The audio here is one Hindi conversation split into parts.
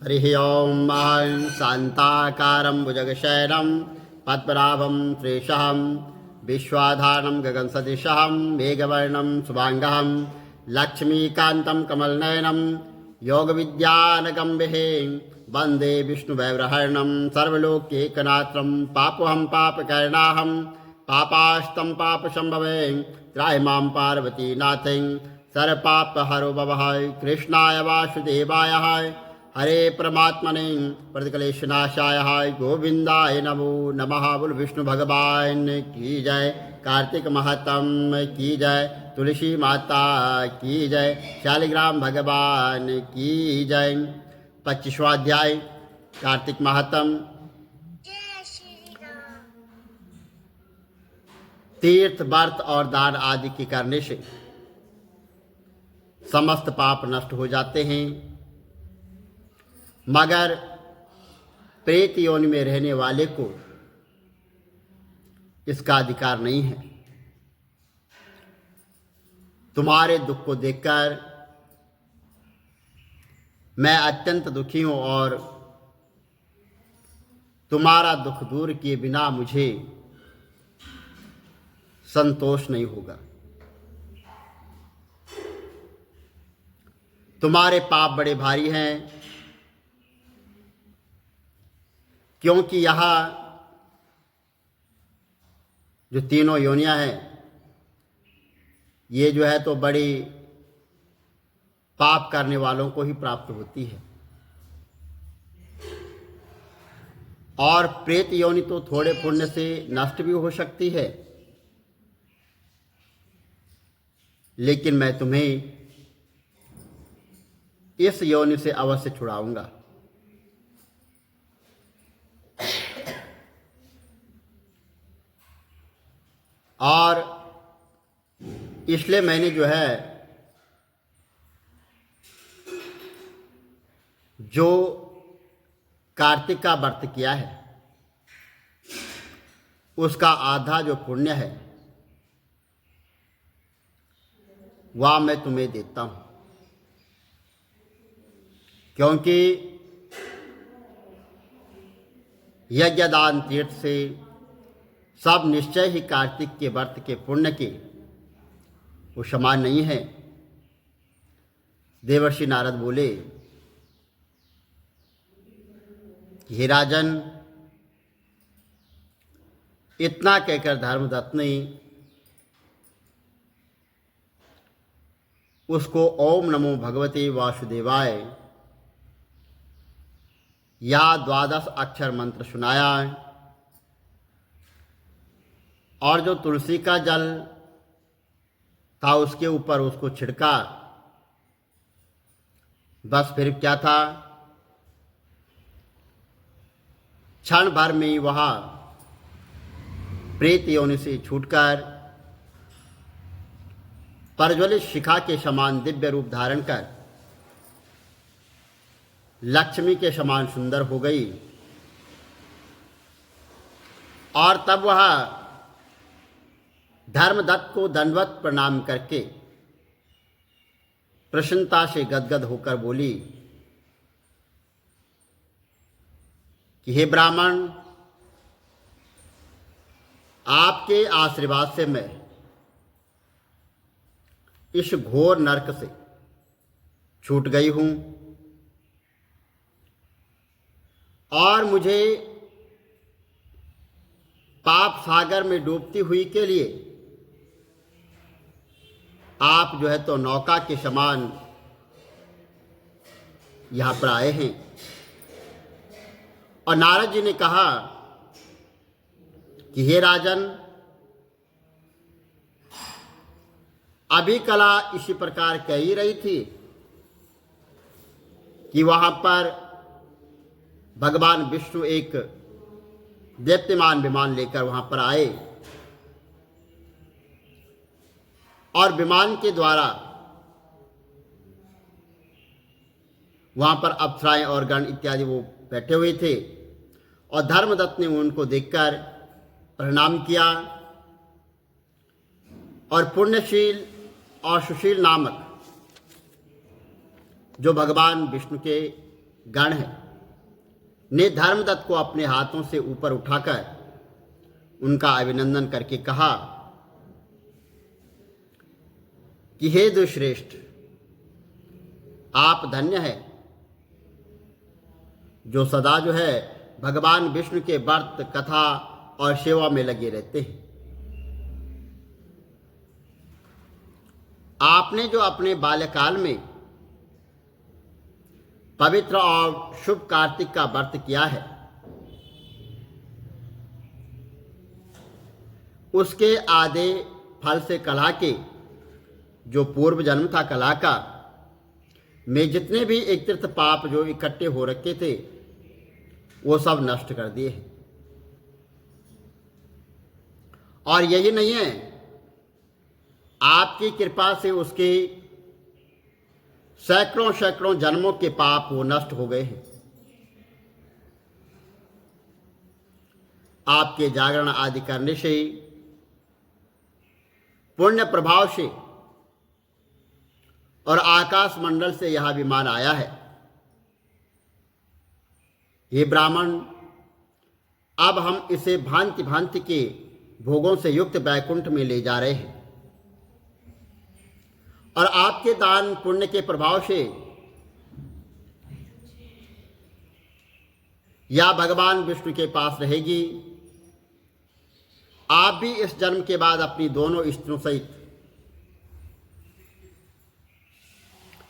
हरिः ओं शान्ताकारं भुजगशयनं पद्मनाभं श्रीशं विश्वाधारं गगनसदृशं मेघवर्णं शुभाङ्गं लक्ष्मीकान्तं कमलनयनं योगविद्यानगम्भिः वन्दे विष्णुवैव्रहर्णं सर्वलोक्यैकनाथं पापोऽहं पापकर्णाहं पापास्तं पापशम्भवे त्राहि मां पार्वतीनाथं सर्वपापहरो भवः कृष्णाय वासुदेवाय हरे परमात्मने प्रतिकलेशनाशाय गोविंदाय नमो नमः। बोल विष्णु भगवान की जय, कार्तिक महात्म की जय, तुलसी माता की जय, शालिग्राम भगवान की जय। 25वां अध्याय कार्तिक महात्म। तीर्थ व्रत और दान आदि के करने से समस्त पाप नष्ट हो जाते हैं, मगर प्रेत योनि में रहने वाले को इसका अधिकार नहीं है। तुम्हारे दुख को देखकर मैं अत्यंत दुखी हूं और तुम्हारा दुख दूर किए बिना मुझे संतोष नहीं होगा। तुम्हारे पाप बड़े भारी हैं, क्योंकि यहाँ जो तीनों योनियां हैं ये जो है तो बड़ी पाप करने वालों को ही प्राप्त होती है, और प्रेत योनि तो थोड़े पुण्य से नष्ट भी हो सकती है, लेकिन मैं तुम्हें इस योनि से अवश्य छुड़ाऊंगा। और इसलिए मैंने जो है जो कार्तिक का व्रत किया है उसका आधा जो पुण्य है वह मैं तुम्हें देता हूं, क्योंकि यज्ञदान तीर्थ से सब निश्चय ही कार्तिक के व्रत के पुण्य के वो समान नहीं है। देवर्षि नारद बोले कि हे राजन, इतना कहकर धर्मदत्त ने उसको ओम नमो भगवते वासुदेवाय या 12 अक्षर मंत्र सुनाया, और जो तुलसी का जल था उसके ऊपर उसको छिड़का। बस फिर क्या था, क्षण भर में ही वह प्रेत योनि से छूटकर प्रज्वलित शिखा के समान दिव्य रूप धारण कर लक्ष्मी के समान सुंदर हो गई। और तब वह धर्मदत्त को दंडवत प्रणाम करके प्रसन्नता से गदगद होकर बोली कि हे ब्राह्मण, आपके आशीर्वाद से मैं इस घोर नरक से छूट गई हूं, और मुझे पाप सागर में डूबती हुई के लिए आप जो है तो नौका के समान यहां पर आए हैं। और नारद जी ने कहा कि हे राजन, अभी कला इसी प्रकार कह ही रही थी कि वहां पर भगवान विष्णु एक दैत्यमान विमान लेकर वहां पर आए, और विमान के द्वारा वहां पर अप्सराएं और गण इत्यादि वो बैठे हुए थे। और धर्मदत्त ने उनको देखकर प्रणाम किया, और पुण्यशील और सुशील नामक जो भगवान विष्णु के गण है ने धर्मदत्त को अपने हाथों से ऊपर उठाकर उनका अभिनंदन करके कहा कि हे दुश्रेष्ठ, आप धन्य है जो सदा जो है भगवान विष्णु के व्रत, कथा और सेवा में लगे रहते हैं। आपने जो अपने बाल्यकाल में पवित्र और शुभ कार्तिक का व्रत किया है, उसके आधे फल से कला के जो पूर्व जन्म था कला का, में जितने भी एक तीर्थ पाप जो इकट्ठे हो रखे थे वो सब नष्ट कर दिए हैं। और यही नहीं है, आपकी कृपा से उसके सैकड़ों सैकड़ों जन्मों के पाप वो नष्ट हो गए हैं। आपके जागरण आदि करने से, पुण्य प्रभाव से और आकाश मंडल से यह विमान आया है। ये ब्राह्मण, अब हम इसे भांति भांति के भोगों से युक्त वैकुंठ में ले जा रहे हैं और आपके दान पुण्य के प्रभाव से या भगवान विष्णु के पास रहेगी। आप भी इस जन्म के बाद अपनी दोनों स्त्रियों सहित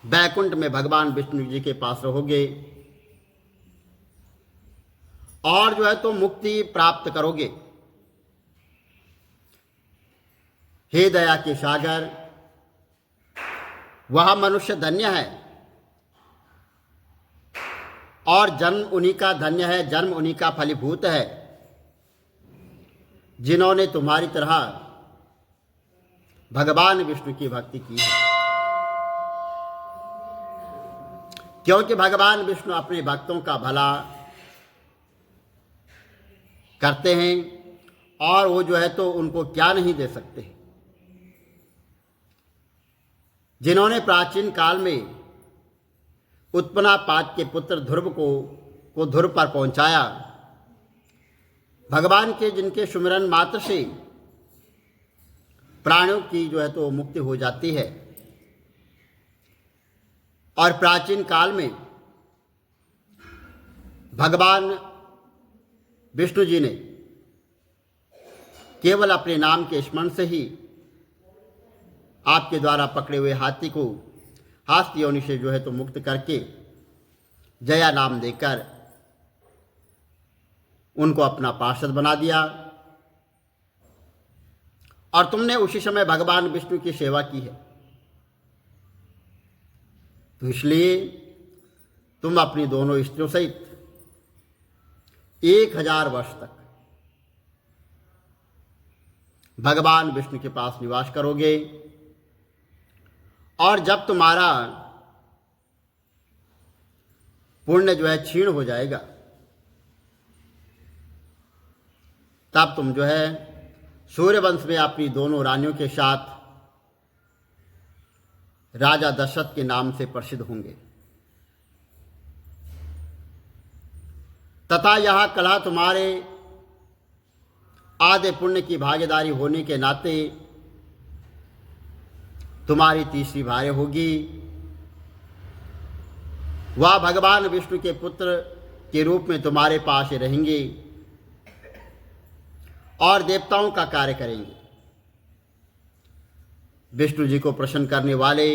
वैकुंठ में भगवान विष्णु जी के पास रहोगे और जो है तो मुक्ति प्राप्त करोगे। हे दया के सागर, वह मनुष्य धन्य है और जन्म उन्हीं का धन्य है, जन्म उन्हीं का फलीभूत है जिन्होंने तुम्हारी तरह भगवान विष्णु की भक्ति की है। क्योंकि भगवान विष्णु अपने भक्तों का भला करते हैं और वो जो है तो उनको क्या नहीं दे सकते। जिन्होंने प्राचीन काल में उत्पन्नापाद के पुत्र ध्रुव को ध्रुव पर पहुंचाया, भगवान के जिनके सुमिरन मात्र से प्राणियों की जो है तो मुक्ति हो जाती है। और प्राचीन काल में भगवान विष्णु जी ने केवल अपने नाम के स्मरण से ही आपके द्वारा पकड़े हुए हाथी को हास्य योनि से जो है तो मुक्त करके जया नाम देकर उनको अपना पार्षद बना दिया और तुमने उसी समय भगवान विष्णु की सेवा की है। तो इसलिए तुम अपनी दोनों स्त्रियों सहित 1000 वर्ष तक भगवान विष्णु के पास निवास करोगे और जब तुम्हारा पुण्य जो है क्षीण हो जाएगा, तब तुम जो है सूर्यवंश में अपनी दोनों रानियों के साथ राजा दशरथ के नाम से प्रसिद्ध होंगे तथा यह कला तुम्हारे आधे पुण्य की भागीदारी होने के नाते तुम्हारी तीसरी भार्य होगी। वह भगवान विष्णु के पुत्र के रूप में तुम्हारे पास रहेंगे और देवताओं का कार्य करेंगे। विष्णु जी को प्रसन्न करने वाले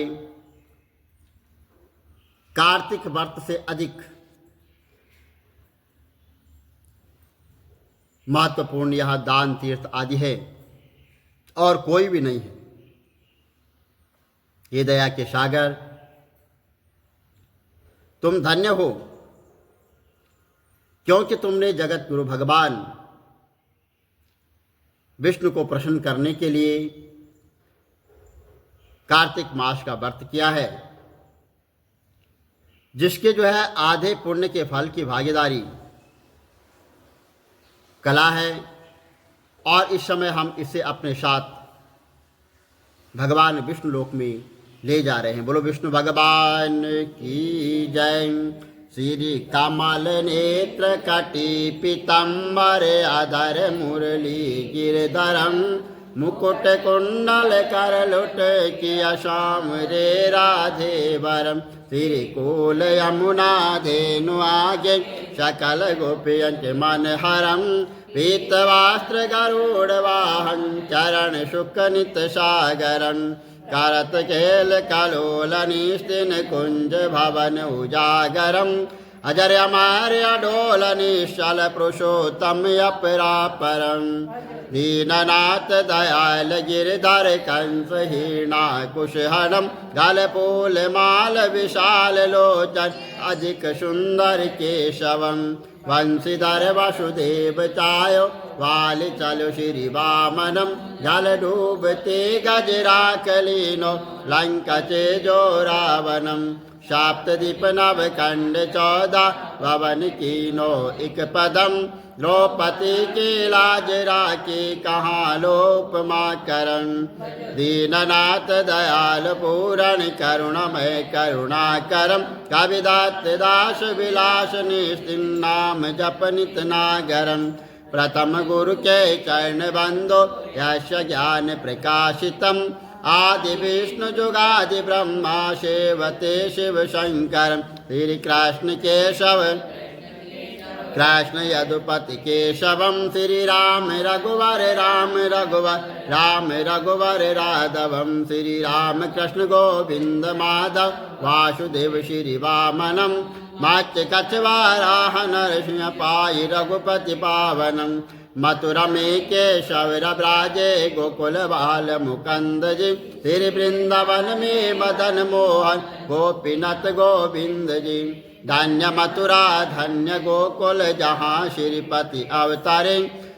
कार्तिक व्रत से अधिक महत्वपूर्ण यह दान तीर्थ आदि है और कोई भी नहीं है। ये दया के सागर, तुम धन्य हो क्योंकि तुमने जगत गुरु भगवान विष्णु को प्रसन्न करने के लिए कार्तिक मास का व्रत किया है, जिसके जो है आधे पुण्य के फल की भागीदारी कला है और इस समय हम इसे अपने साथ भगवान विष्णु लोक में ले जा रहे हैं। बोलो विष्णु भगवान की जय। श्री कमल नेत्र कटी पीतम्बर अधर मुरली गिरधरम मुकुट कुंडल करलुट किया श्याम रे राधे वरम श्री कोल यमुना धेनु आगे सकल गोपियंच मन हरम पीतवास्त्र गरुड़ वाहन चरण शुक नित सागरन करत केल कलोल निस्तिन कुंज भवन उजागरम अजर अमर अडोल निश्चल पुरुषोत्तम अपरापरम दीननाथ दयाल गिरधर कंस हीना कुशहनम गलपूल माल विशाल लोचन अधिक सुंदर केशवम वंशीधर वसुदेव चायो वाल चलो श्री वामनम जल डूबते गजराकलीनो लंका चे जो रावणम सप्तदीप नव खंड 14 भवन कीनो एक पदम द्रौपदी के लाज राखी कहाँ लोपमा करन दीननाथ दयाल पूरण करुणमय करुणा करम कविदात दास विलास निस्तिन नाम जप नित नागरम प्रथम गुरु के चरण बंदो यश ज्ञान प्रकाशितम आदि विष्णु जुगादि ब्रह्मा सेवते शिव शंकर श्री कृष्ण केशव कृष्ण यदुपति केशवम श्री राम रघुवर राम रघुवर राघवम श्री राम कृष्ण गोविंद माधव वासुदेव श्री वामनम मत्स्य कछवाराह नरसिंह पाई रघुपति पावनम मथुरा में केशव ब्राजे गोकुल बाल मुकंद जी श्री वृंदावन में मदन मोहन गोपीनाथ गोविंद जी धन्य मथुरा धन्य गोकुल जहाँ श्रीपति अवतारे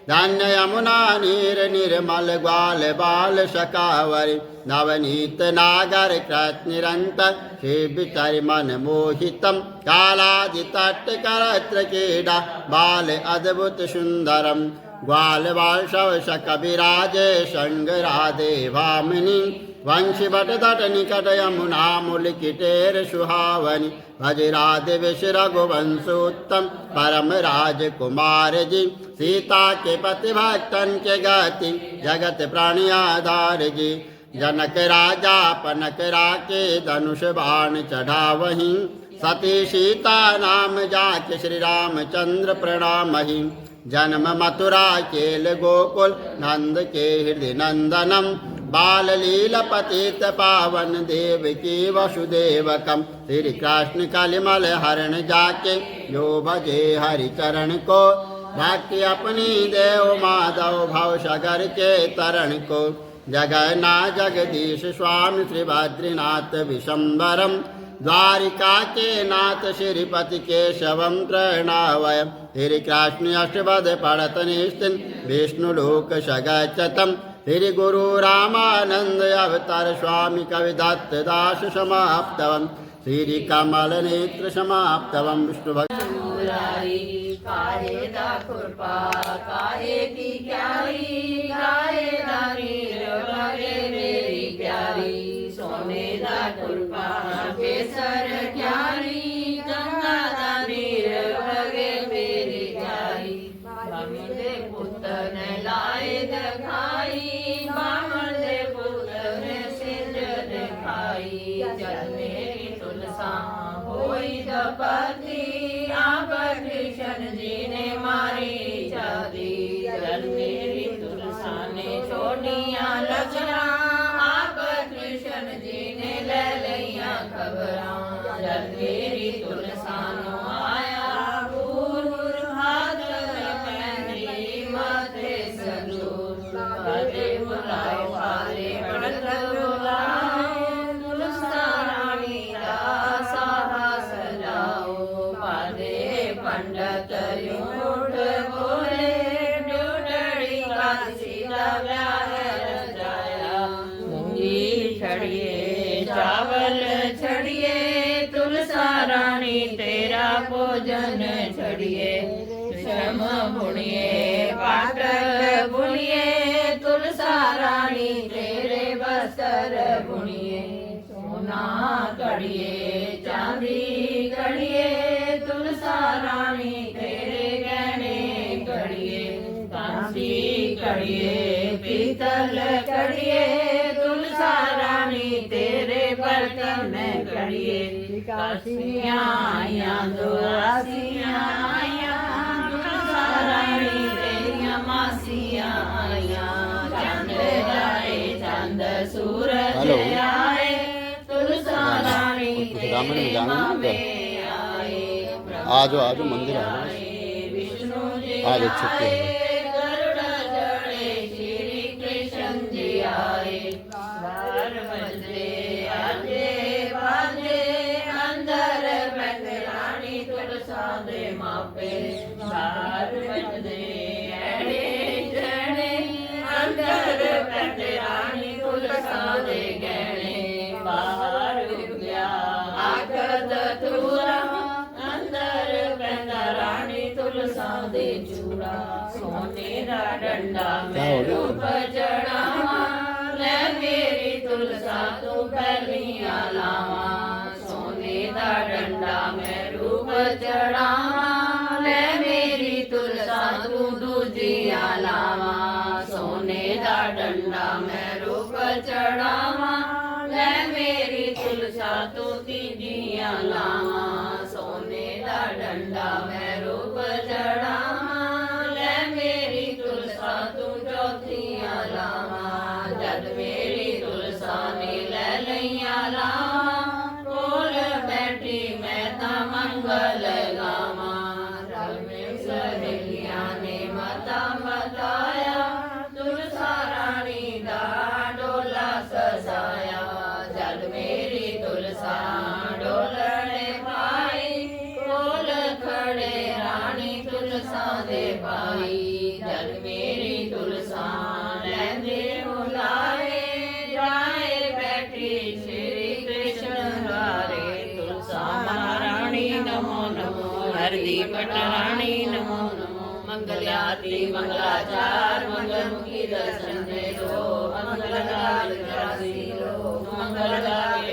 धन्य यमुना नीर निर्मल ग्वाल बाल शकावरी नवनीत नागर कृत निरंतर शिव मन मोहितम कालादि तट करत्र क्रीडा बाल अद्भुत सुंदरम ग्वाल वार्षव शकविराजे संग राधे भामिनी वंशी बट तट निकट यमुना मूल किटेर सुहावनी भज राधे विश रघुवंशोत्तम परम राजकुमार जी सीता के पति भक्तन के गति जगत प्राणी आधार जी जनक राजा पनक राके धनुष बाण चढ़ावहीं सती सीता नाम जाके श्री रामचंद्र प्रणामहि जन्म मथुरा केल गोकुल नंद के हृदय नंदनम बाल लीला पतित पावन देव की वसुदेवकम श्री कृष्ण कलिमल हरण जाके जो भजे हरि चरण को भक्ति अपनी देव माधव भव सागर के तरण को जगन्ना जगदीश स्वामी श्री बद्रीनाथ विशंबरम द्वारिका के नाथ श्रीपति केशवम प्रणवय श्री कृष्ण अष्टपद पढ़त निस्तिन विष्णु लोक सगच्छतम श्री गुरु रामानंद अवतार स्वामी कविदत्त दास समाप्तवम श्री कमल नेत्र समाप्तवम विष्णु भक्त काहे दा खुरपा काहे की क्यारी गाये दा नीर बगे मेरी प्यारी सोने दा खुरपा केसर क्यारी गंगा दा नीर बगे मेरी प्यारी बामण दे पुत्र ने लाए दिखाई बामण दे पुत्र ने सिंध दिखाई जल मेरी तुलसा होई दपति आप कृष्ण जी ने मारी जाती जल मेरी तुलसा ने छोड़िया लचरा आप कृष्ण जी ने ले लिया खबरा जल मेरी तुलसा नो आया पूर हाथ पहनी माथे संदूर बाजे बुलाए पारे पड़त बुलाए तुलसा रानी का साहा सजाओ पादे पंडित यूठ बोले ड्यूडड़ी का सीधा व्याह रचाया मूंगी छड़िए चावल छड़िए तुलसा रानी तेरा भोजन छड़िए श्रम बुनिए पाट बुनिए तुलसा रानी तेरे बस्तर बुनिए सोना कड़िए चांदी कड़िए खड़िए तुलसा रानी तेरे बर्तन में खड़िए काशियाँ आइयाँ दुआसियाँ आइयाँ तुलसा रानी तेरियाँ मासियाँ आइयाँ चंद आए चंद सूरज हेलो। आए तुलसा रानी कुछ रामायण में जाना नहीं में आए आज मंदिर आ विष्णु जी आज छुट्टी है। आए गरुड़ चढ़े श्री कृष्ण जी आए बार बजे आजे बाजे अंदर बैठ रानी तुलसा दे मापे बार बजे एड़े जड़े अंदर बैठ रानी तुलसा दे गहने बाहर गया आगद तुरा अंदर बहना रानी तुलसा दे चूड़ा सोने दा डंडा मैं रूप चढ़ावा ले मेरी तुलसा तू पहलियां लावा सोने दा डंडा मैं रूप चढ़ावा ले मेरी तुलसा तू दूजियां लावा सोने दा डंडा मैं रूप चढ़ावा ले मेरी तुलसा तू तीजियां लावा सोने दा डंडा मैं रूप चढ़ावा ले मेरी तुलसा तू चौथियां लावा जद मेरी तुलसा ने ले लइयां लावा कोल बैठी मैं ता मंगल गावा रल में सहेलियां ने मता बताया तुलसा रानी दा डोला सजाया जद मेरी तुलसा डोलने पाई कोल खड़े रानी तुलसा दे पाई जद मेरी तुलसा लहंदे बुलाए जाए बैठी श्री कृष्ण द्वारे तुलसा महारानी नमो नमो हरदी पटरानी नमो नमो मंगलाती मंगलाचार मंगलमुखी दर्शन दे दो मंगलगाल राशि लो मंगलगाल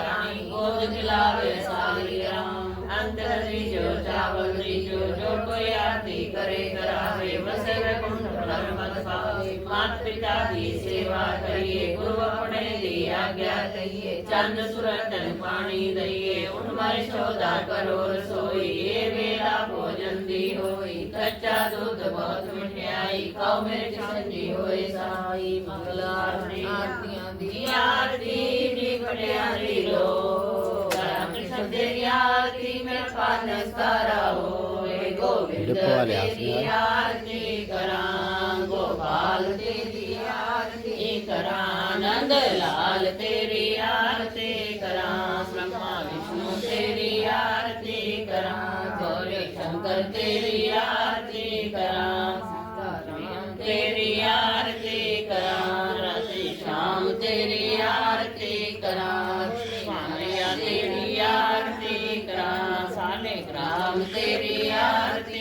रानी गोद खिलावे सारी राम अंतर जो चावल जो जो कोई आरती करे करावे वसे वैकुंठ धर्म पावे मात पिता की सेवा करिए गुरु अपने दी आज्ञा कहिए चंद सूरज पानी दइए उठ मारे सौदा करो रसोई ये वेला भोजन दी होई कच्चा दूध बहुत मिठाई खाओ मेरे कृष्ण जी होए सहाई मंगल आरतियां दी आरती दी पटियारी लो कृष्ण तेरी आरती में पान सारा होए गोविंद तेरी आरती करां गोपाल तेरी आरती करां नंद लाल तेरी आरती करां ब्रह्मा विष्णु तेरी आरती करां गौरी शंकर तेरी आरती करां तेरी आरती करां राधे श्याम तेरी आरती करां स्वामिया तेरी आरती करां साले ग्राम तेरी आरती